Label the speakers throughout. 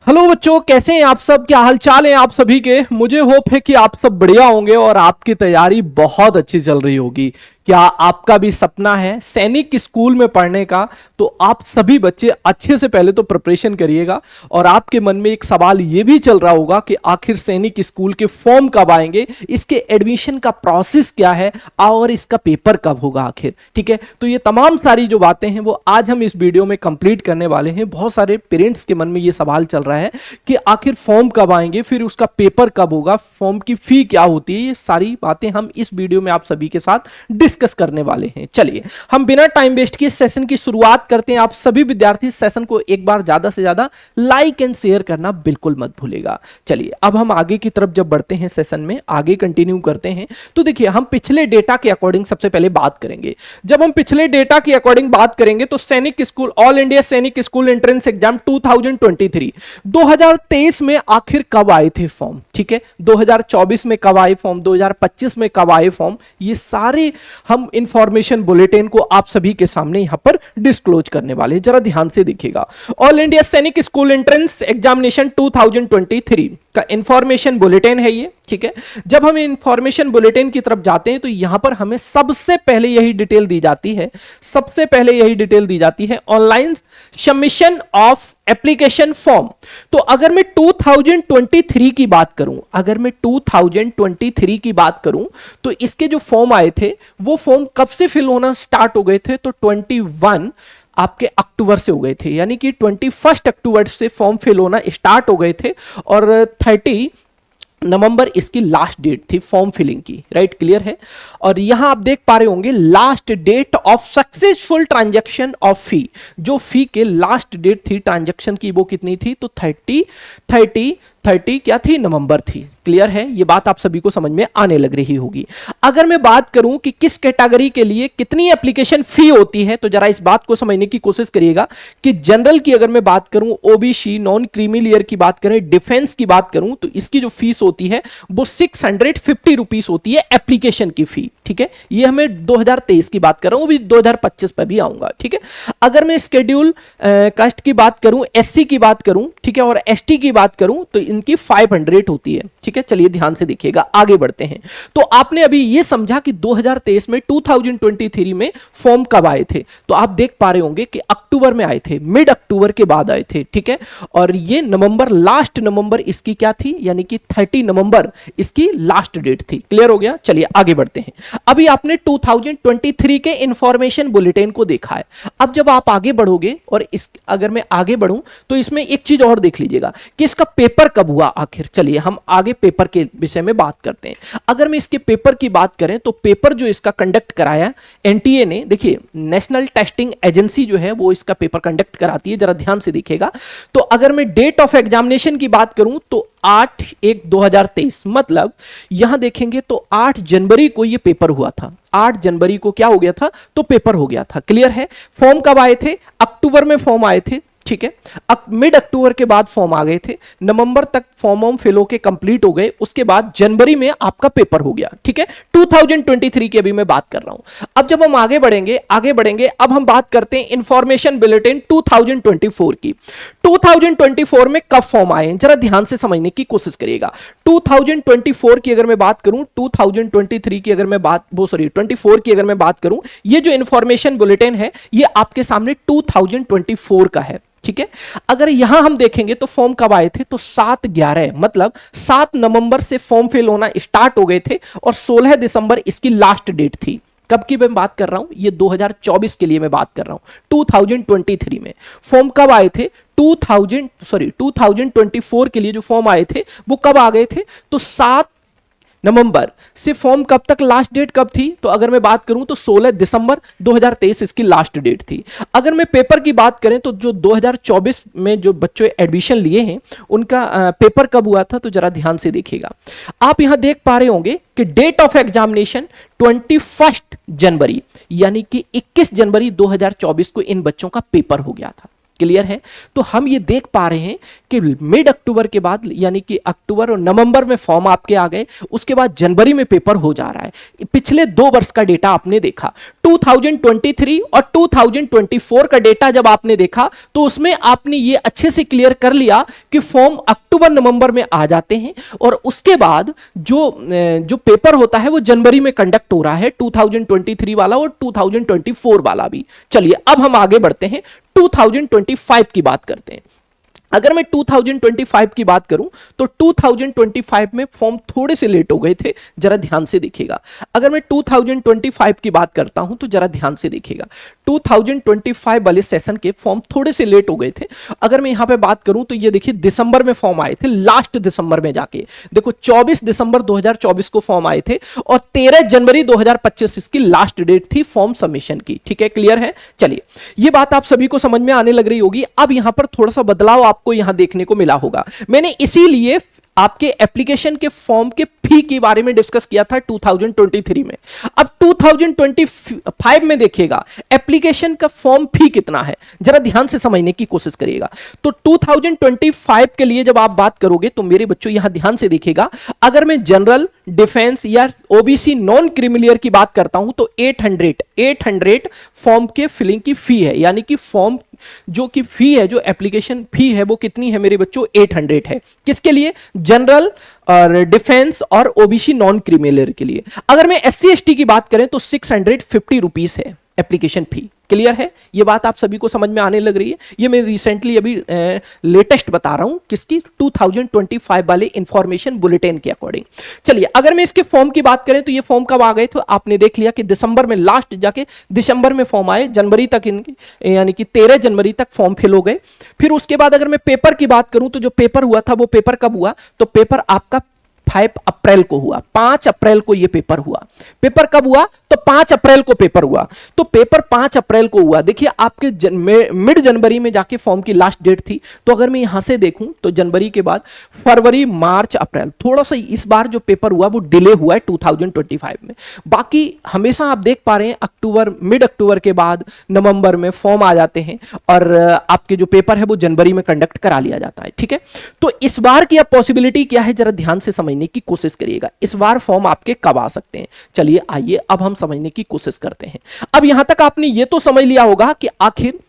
Speaker 1: Hello बच्चों, कैसे हैं आप सब? क्या हालचाल है आप सभी के? मुझे होप है कि आप सब बढ़िया होंगे और आपकी तैयारी बहुत अच्छी चल रही होगी। क्या आपका भी सपना है सैनिक स्कूल में पढ़ने का? तो आप सभी बच्चे अच्छे से पहले तो प्रिपरेशन करिएगा और आपके मन में एक सवाल ये भी चल रहा होगा कि आखिर सैनिक स्कूल के फॉर्म कब आएंगे, इसके एडमिशन का प्रोसेस क्या है और इसका पेपर कब होगा आखिर। ठीक है, तो ये तमाम सारी जो बातें हैं वो आज हम इस वीडियो में कंप्लीट करने वाले हैं। बहुत सारे पेरेंट्स के मन में ये सवाल चल रहा है कि आखिर फॉर्म कब आएंगे, फिर उसका पेपर कब होगा, फॉर्म की फी क्या होती है। ये सारी बातें हम इस वीडियो में आप सभी के साथ डिस्कस करने वाले हैं। चलिए हम बिना टाइम वेस्ट किए सेशन की शुरुआत करते हैं। आप सभी विद्यार्थी सेशन को एक बार ज्यादा से ज्यादा लाइक एंड शेयर करना बिल्कुल मत भूलेगा। चलिए अब हम आगे की तरफ जब बढ़ते हैं, सेशन में आगे कंटिन्यू करते हैं, तो देखिए हम पिछले डेटा के अकॉर्डिंग सबसे पहले बात करेंगे। जब हम पिछले डेटा के अकॉर्डिंग बात करेंगे तो सैनिक स्कूल ऑल इंडिया सैनिक स्कूल एंट्रेंस एग्जाम 2023 में आखिर कब आए थे फॉर्म। ठीक है, 2024 में कब आए फॉर्म, 2025 में कब आए फॉर्म, ये सारे हम इंफॉर्मेशन बुलेटिन को आप सभी के सामने यहां पर डिस्क्लोज करने वाले हैं। जरा ध्यान से देखिएगा। ऑल इंडिया सैनिक स्कूल एंट्रेंस एग्जामिनेशन 2023 का इंफॉर्मेशन बुलेटिन है ये। ठीक है, जब हम इंफॉर्मेशन बुलेटिन की तरफ जाते हैं तो यहां पर हमें सबसे पहले यही डिटेल दी जाती है, सबसे पहले यही डिटेल दी जाती है online submission of application form. तो अगर मैं 2023 की बात करूं, अगर मैं 2023 की बात करूं तो इसके जो फॉर्म आए थे वो फॉर्म कब से फिल होना स्टार्ट हो गए थे? तो 21 आपके अक्टूबर से हो गए थे, यानी कि 21 अक्टूबर से फॉर्म फिल होना स्टार्ट हो गए थे और 30 नवंबर इसकी लास्ट डेट थी फॉर्म फिलिंग की। राइट, क्लियर है। और यहां आप देख पा रहे होंगे last date of successful transaction of fee, जो फी के लास्ट डेट थी ट्रांजैक्शन की वो कितनी थी? तो 30 क्या थी? नवंबर थी। क्लियर है, ये बात आप सभी को समझ में आने लग रही होगी। अगर मैं बात करूं कि किस कैटेगरी के लिए कितनी एप्लीकेशन फी होती है, तो जरा इस बात को समझने की कोशिश करिएगा कि जनरल की अगर मैं बात करूं, ओबीसी, नॉन क्रीमी लेयर की बात करें, डिफेंस की बात करूं, तो इसकी जो फीस होती है वो 650 रुपीस होती है एप्लीकेशन की फी। ठीक है, ये हमें 2023 की बात कर रहा हूं, भी 2025 पर भी आऊंगा। ठीक है, अगर मैं स्केड्यूल कास्ट की बात करूं, एससी की बात करूं, ठीक है, और एसटी की बात करूं तो इनकी 500 होती है। ठीक है, चलिए ध्यान से देखिएगा, आगे बढ़ते हैं। तो आपने अभी ये समझा कि 2023 में 2023 में फॉर्म कब आए थे, तो आप देख पा रहे होंगे कि अक्टूबर में आए थे, मिड अक्टूबर के बाद आए थे। ठीक है, और ये नवंबर, लास्ट नवंबर इसकी क्या थी, यानी कि 30 नवंबर इसकी लास्ट डेट थी। क्लियर हो गया। चलिए आगे बढ़ते हैं। अभी आपने 2023 के इंफॉर्मेशन बुलेटिन को देखा है। अब जब आप आगे बढ़ोगे और इस अगर मैं आगे बढ़ूं तो इसमें एक चीज और देख लीजिएगा कि इसका पेपर कब हुआ आखिर। चलिए हम आगे पेपर के विषय में बात करते हैं। अगर मैं इसके पेपर की बात करें तो पेपर जो इसका कंडक्ट कराया एनटीए ने, देखिए नेशनल टेस्टिंग एजेंसी जो है वो इसका पेपर कंडक्ट कराती है। जरा ध्यान से देखिएगा। तो अगर मैं डेट ऑफ एग्जामिनेशन की बात करूं तो 8/1/2023, मतलब यहां देखेंगे तो 8 जनवरी को यह पेपर हुआ था। 8 जनवरी को क्या हो गया था? तो पेपर हो गया था। क्लियर है। फॉर्म कब आए थे? अक्टूबर में फॉर्म आए थे। ठीक है, मिड अक्टूबर के बाद फॉर्म आ गए थे, नवंबर तक फॉर्म फिल होके कंप्लीट हो गए, उसके बाद जनवरी में आपका पेपर हो गया। ठीक है, 2023 की अभी मैं बात कर रहा हूं। अब जब हम आगे बढ़ेंगे अब हम बात करते हैं इंफॉर्मेशन बुलेटिन 2024 की। 2024 में कब फॉर्म आए, जरा ध्यान से समझने की कोशिश करिएगा। 2024 की अगर मैं बात करूं, 2023 की अगर मैं बात 24 की अगर मैं बात करूं, ये जो इंफॉर्मेशन बुलेटिन है ये आपके सामने 2024 का है। ठीक है, अगर यहां हम देखेंगे तो फॉर्म कब आए थे? तो 7/11, मतलब 7 नवंबर से फॉर्म फिल होना स्टार्ट हो गए थे और 16 दिसंबर इसकी लास्ट डेट थी। कब की मैं बात कर रहा हूं? ये 2024 के लिए मैं बात कर रहा हूं। 2023 में फॉर्म कब आए थे? 2024 के लिए जो फॉर्म आए थे वो कब आ गए थे? तो 7 नवंबर से फॉर्म कब तक लास्ट डेट कब थी? तो अगर मैं बात करूं तो 16 दिसंबर 2023 इसकी लास्ट डेट थी। अगर मैं पेपर की बात करें तो जो 2024 में जो बच्चों एडमिशन लिए हैं उनका पेपर कब हुआ था? तो जरा ध्यान से देखिएगा। आप यहां देख पा रहे होंगे कि डेट ऑफ एग्जामिनेशन 21 जनवरी, यानी कि 21 जनवरी 2024 को इन बच्चों का पेपर हो गया था। क्लियर है। तो हम ये देख पा रहे हैं कि मिड अक्टूबर के बाद यानी कि अक्टूबर और नवंबर में फॉर्म आपके आ गए, उसके बाद जनवरी में पेपर हो जा रहा है। पिछले 2 वर्ष का डेटा आपने देखा। 2023 और 2024 का डेटा जब आपने देखा तो उसमें आपने ये अच्छे से क्लियर कर लिया कि फॉर्म अक्टूबर नवंबर में आ जाते हैं और उसके बाद जो पेपर होता है वो जनवरी में कंडक्ट हो रहा है, 2023 वाला और 2024 वाला भी। चलिए अब हम आगे बढ़ते हैं, 2025 की बात करते हैं। अगर मैं 2025 की बात करूं तो 2025 में फॉर्म थोड़े से लेट हो गए थे, जरा ध्यान से देखिएगा। अगर मैं 2025 की बात करता हूं तो जरा ध्यान से देखिएगा, 2025 वाले सेशन के फॉर्म थोड़े से लेट हो गए थे। अगर मैं यहां पे बात करूं तो ये देखिए दिसंबर में फॉर्म आए थे, लास्ट दिसंबर में जाके देखो 24 दिसंबर 2024 को फॉर्म आए थे और 13 जनवरी 2025 इसकी लास्ट डेट थी फॉर्म सबमिशन की। ठीक है, क्लियर है? चलिए ये बात आप सभी को समझ में आने लग रही होगी। अब यहां पर थोड़ा सा बदलाव आपको यहां देखने को मिला होगा। मैंने इसीलिए आपके एप्लीकेशन के फॉर्म के फी के बारे में डिस्कस किया था 2023 में। अब 2025 में देखिएगा एप्लीकेशन का फॉर्म फी कितना है, जरा ध्यान से समझने की कोशिश करिएगा। तो 2025 के लिए जब आप बात करोगे तो मेरे बच्चों यहां ध्यान से देखिएगा, अगर मैं जनरल, डिफेंस या ओबीसी नॉन क्रीमिलियर की बात करता हूं तो 800 फॉर्म के फिलिंग की फी है, यानी कि फॉर्म जो की फी है, जो एप्लीकेशन फी है वो कितनी है मेरे बच्चों? 800 है। किसके लिए? जनरल और डिफेंस और ओबीसी नॉन क्रीमिलियर के लिए। अगर मैं एससी एसटी की बात करें तो 650 रुपीस है एप्लीकेशन फी। क्लियर है? ये बात आप सभी को समझ में आने लग रही है। ये मैं रिसेंटली अभी लेटेस्ट बता रहा हूं, किसकी? 2025 वाले इंफॉर्मेशन बुलेटिन के अकॉर्डिंग। चलिए अगर मैं इसके फॉर्म की बात करें तो ये फॉर्म कब आ गए? तो आपने देख लिया कि दिसंबर में, लास्ट जाके दिसंबर में फॉर्म आए, जनवरी तक इनके यानी कि 13 जनवरी तक फॉर्म फिल हो गए। फिर उसके बाद अगर मैं पेपर की बात करूं तो जो पेपर हुआ था वो पेपर कब हुआ? तो पेपर आपका 5 अप्रैल को हुआ, 5 अप्रैल को यह पेपर हुआ। पेपर कब हुआ? तो 5 अप्रैल को पेपर हुआ। तो पेपर 5 अप्रैल को हुआ। देखिए आपके मिड जनवरी में जाके फॉर्म की लास्ट डेट थी। तो अगर मैं यहां से देखूं तो जनवरी के बाद फरवरी, मार्च, अप्रैल, थोड़ा सा इस बार जो पेपर हुआ वो डिले हुआ है 2025 में। बाकी हमेशा आप देख पा रहे हैं अक्टूबर, मिड अक्टूबर के बाद नवंबर में फॉर्म आ जाते हैं और आपके जो पेपर है वो जनवरी में कंडक्ट करा लिया जाता है। ठीक है, तो इस बार की अब पॉसिबिलिटी क्या है, जरा ध्यान से समझने की कोशिश करिएगा। इस बार फॉर्म आपके कब आ सकते हैं? चलिए आइए अब हम समझने की कोशिश करते हैं। अब यहां तक आपने ये तो समझ लिया होगा कि आखिर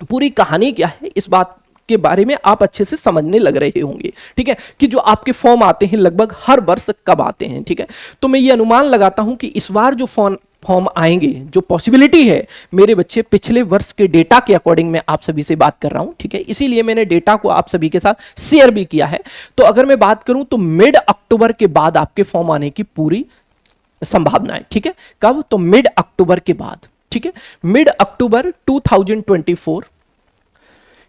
Speaker 1: पूरी कहानी क्या है, इस बात के बारे में आप अच्छे से समझने लग रहे होंगे। ठीक है, कि जो आपके फॉर्म आते हैं लगभग हर वर्ष कब आते हैं। ठीक है, तो मैं ये अनुमान लगाता हूं कि इस बार जो फॉर्म आएंगे, जो पॉसिबिलिटी है मेरे बच्चे, पिछले वर्ष के डेटा के अकॉर्डिंग मैं आप सभी से बात कर रहा हूं। ठीक है, इसीलिए मैंने डेटा को आप सभी के साथ शेयर भी किया है। तो अगर मैं बात करूं तो मिड अक्टूबर के बाद आपके फॉर्म आने की पूरी संभावना है। ठीक है, कब? तो मिड अक्टूबर के बाद। ठीक है, मिड अक्टूबर 2024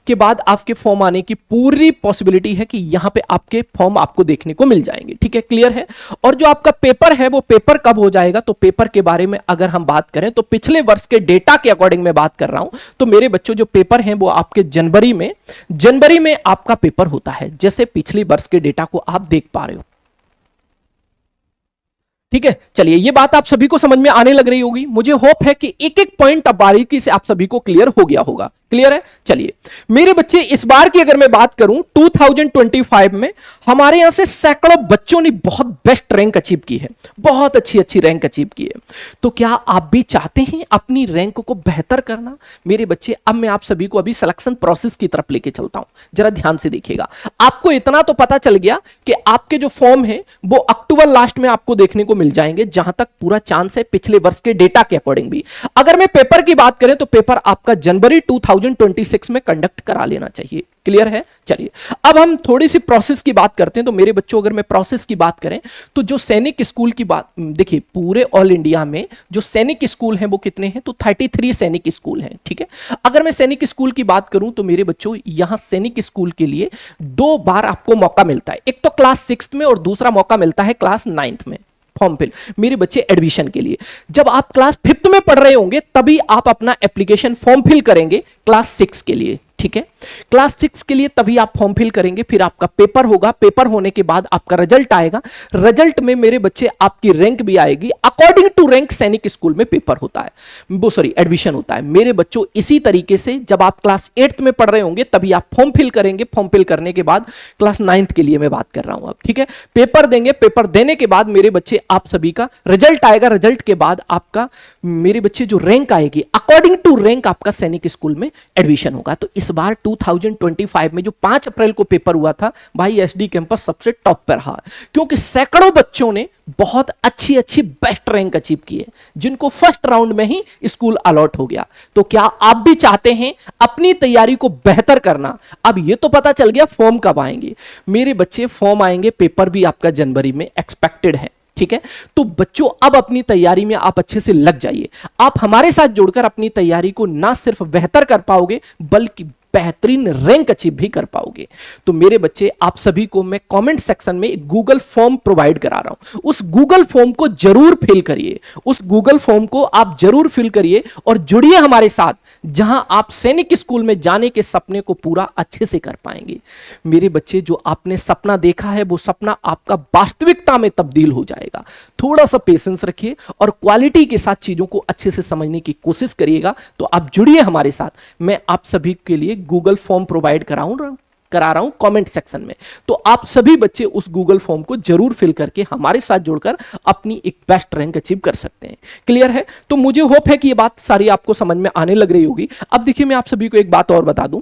Speaker 1: के बाद आपके फॉर्म आने की पूरी पॉसिबिलिटी है कि यहां पे आपके फॉर्म आपको देखने को मिल जाएंगे। ठीक है, क्लियर है? और जो आपका पेपर है वो पेपर कब हो जाएगा? तो पेपर के बारे में अगर हम बात करें तो पिछले वर्ष के डेटा के अकॉर्डिंग मैं बात कर रहा हूं। तो मेरे बच्चों जो पेपर हैं वो आपके जनवरी में आपका पेपर होता है, जैसे पिछले वर्ष के डेटा को आप देख पा रहे हो। ठीक है, चलिए ये बात आप सभी को समझ में आने लग रही होगी। मुझे होप है कि एक एक पॉइंट अब बारीकी से आप सभी को क्लियर हो गया होगा। क्लियर है? चलिए मेरे बच्चे, इस बार की अगर मैं बात करूं 2025 में हमारे यहां से सैकड़ों बच्चों ने बहुत बेस्ट रैंक अचीव की है, बहुत अच्छी रैंक अचीव की है। तो क्या आप भी चाहते हैं अपनी रैंक को बेहतर करना? मेरे बच्चे अब मैं आप सभी को अभी सिलेक्शन प्रोसेस की तरफ लेके चलता हूं, जरा ध्यान से देखिएगा। आपको इतना तो पता चल गया कि आपके जो फॉर्म है वो अक्टूबर लास्ट में आपको देखने को मिल जाएंगे, जहां तक पूरा चांस है पिछले वर्ष के डेटा के अकॉर्डिंग भी। अगर मैं पेपर की बात करें तो पेपर आपका जनवरी 2026 में कंडक्ट करा लेना चाहिए। क्लियर है? चलिए अब हम थोड़ी सी प्रोसेस की बात करते हैं। तो मेरे बच्चों अगर मैं प्रोसेस की बात करें तो जो सैनिक स्कूल की बात, देखिए पूरे ऑल इंडिया में जो सैनिक स्कूल हैं वो कितने हैं? तो 33 सैनिक स्कूल हैं। ठीक है, अगर मैं सैनिक स्कूल की बात करूं तो मेरे बच्चों यहां सैनिक स्कूल के लिए 2 बार आपको मौका मिलता है। एक तो क्लास 6 में और दूसरा मौका मिलता है क्लास 9 में फॉर्म फिल, मेरे बच्चे एडमिशन के लिए। जब आप क्लास 5th में पढ़ रहे होंगे तभी आप अपना एप्लीकेशन फॉर्म फिल करेंगे क्लास 6 के लिए। ठीक है। क्लास 6 के लिए तभी आप फॉर्म फिल करेंगे, फिर आपका पेपर होगा, पेपर होने के बाद आपका रिजल्ट आएगा, रिजल्ट में मेरे बच्चे आपकी रैंक भी आएगी, अकॉर्डिंग टू रैंक सैनिक स्कूल में पेपर होता है, वो सॉरी एडमिशन होता है मेरे बच्चों। इसी तरीके से जब आप क्लास 8th में पढ़ रहे होंगे तभी आप फॉर्म फिल करेंगे, फॉर्म फिल करने के बाद क्लास 9th के लिए मैं बात कर रहा हूं अब, ठीक है। पेपर देंगे, पेपर देने के बाद मेरे बच्चे आप सभी का रिजल्ट आएगा, रिजल्ट के बाद आपका मेरे बच्चे जो रैंक आएगी अकॉर्डिंग टू रैंक आपका सैनिक स्कूल में एडमिशन होगा। तो इस बार 2025 में जो 5 अप्रैल को पेपर हुआ था भाई, एसडी कैंपस सबसे टॉप पर रहा, क्योंकि सैकड़ों बच्चों ने बहुत अच्छी अच्छी बेस्ट रैंक अचीव की है, जिनको फर्स्ट राउंड में ही स्कूल अलॉट हो गया। तो क्या आप भी चाहते हैं अपनी तैयारी को बेहतर करना? अब ये तो पता चल गया फॉर्म कब आएंगे मेरे बच्चे, फॉर्म आएंगे, पेपर भी आपका जनवरी में एक्सपेक्टेड है, ठीक है। तो बच्चों अब अपनी तैयारी में आप अच्छे से लग जाइए। आप हमारे साथ जुड़कर अपनी तैयारी को ना सिर्फ बेहतर कर पाओगे बल्कि बेहतरीन रैंक अचीव भी कर पाओगे। तो मेरे बच्चे आप सभी को मैं कमेंट सेक्शन में एक गूगल फॉर्म प्रोवाइड करा रहा हूं, उस गूगल फॉर्म को जरूर फिल करिए, उस गूगल फॉर्म को आप जरूर फिल करिए और जुड़िए हमारे साथ, जहां आप सैनिक स्कूल में जाने के सपने को पूरा अच्छे से कर पाएंगे। मेरे बच्चे जो आपने सपना देखा है वो सपना आपका वास्तविकता में तब्दील हो जाएगा। थोड़ा सा पेशेंस रखिए और क्वालिटी के साथ चीजों को अच्छे से समझने की कोशिश करिएगा। तो आप जुड़िए हमारे साथ, मैं आप सभी के लिए गूगल फॉर्म प्रोवाइड करा रहा हूं कमेंट सेक्शन में। तो आप सभी बच्चे उस गूगल फॉर्म को जरूर फिल करके हमारे साथ जुड़कर अपनी एक बेस्ट रैंक अचीव कर सकते हैं। क्लियर है? तो मुझे होप है कि ये बात सारी आपको समझ में आने लग रही होगी। अब देखिए, मैं आप सभी को एक बात और बता दूं,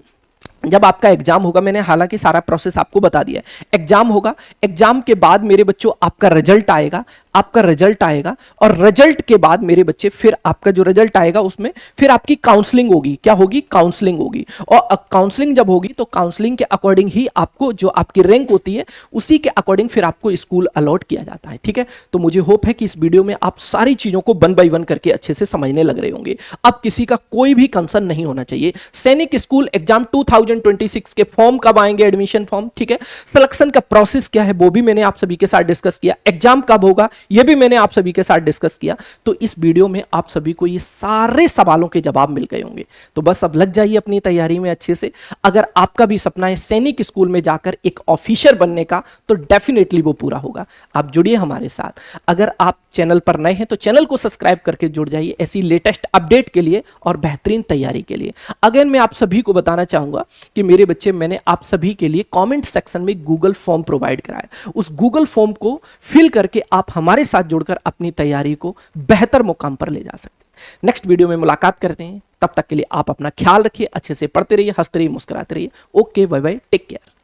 Speaker 1: जब आपका एग्जाम होगा, मैंने हालांकि सारा प्रोसेस आपको बता दिया है, एग्जाम होगा, एग्जाम के बाद मेरे बच्चों आपका रिजल्ट आएगा, आपका रिजल्ट आएगा और रिजल्ट के बाद मेरे बच्चे फिर आपका जो रिजल्ट आएगा उसमें फिर आपकी काउंसलिंग होगी। क्या होगी? काउंसलिंग होगी। और काउंसलिंग जब होगी तो काउंसलिंग के अकॉर्डिंग ही आपको जो आपकी रैंक होती है उसी के अकॉर्डिंग फिर आपको स्कूल अलॉट किया जाता है, ठीक है। तो मुझे होप है कि इस वीडियो में आप सारी चीजों को 1 बाय 1 करके अच्छे से समझने लग रहे होंगे। अब किसी का कोई भी कंसर्न नहीं होना चाहिए। सैनिक स्कूल एग्जाम 2026 के फॉर्म कब आएंगे, एडमिशन फॉर्म, ठीक है। सिलेक्शन का प्रोसेस क्या है वो भी मैंने आप सभी के साथ डिस्कस किया, एग्जाम कब होगा यह भी मैंने आप सभी के साथ डिस्कस किया। तो इस वीडियो में आप सभी को ये सारे सवालों के जवाब मिल गए होंगे। तो बस अब लग जाइए अपनी तैयारी में अच्छे से। अगर आपका भी सपना है सैनिक स्कूल में जाकर एक ऑफिसर बनने का तो डेफिनेटली वो पूरा होगा। आप जुड़िए हमारे साथ। अगर आप चैनल पर नए हैं तो चैनल को सब्सक्राइब करके जुड़ जाइए ऐसी लेटेस्ट अपडेट के लिए और बेहतरीन तैयारी के लिए। अगेन मैं आप सभी को बताना चाहूंगा कि मेरे बच्चे, मैंने आप सभी के लिए कमेंट सेक्शन में गूगल फॉर्म प्रोवाइड कराया, उस गूगल फॉर्म को फिल करके आप हमारे साथ जुड़कर अपनी तैयारी को बेहतर मुकाम पर ले जा सकते हैं। नेक्स्ट वीडियो में मुलाकात करते हैं, तब तक के लिए आप अपना ख्याल रखिए, अच्छे से पढ़ते रहिए, हंसते रहिए, मुस्कुराते रहिए। Okay, bye bye, take care.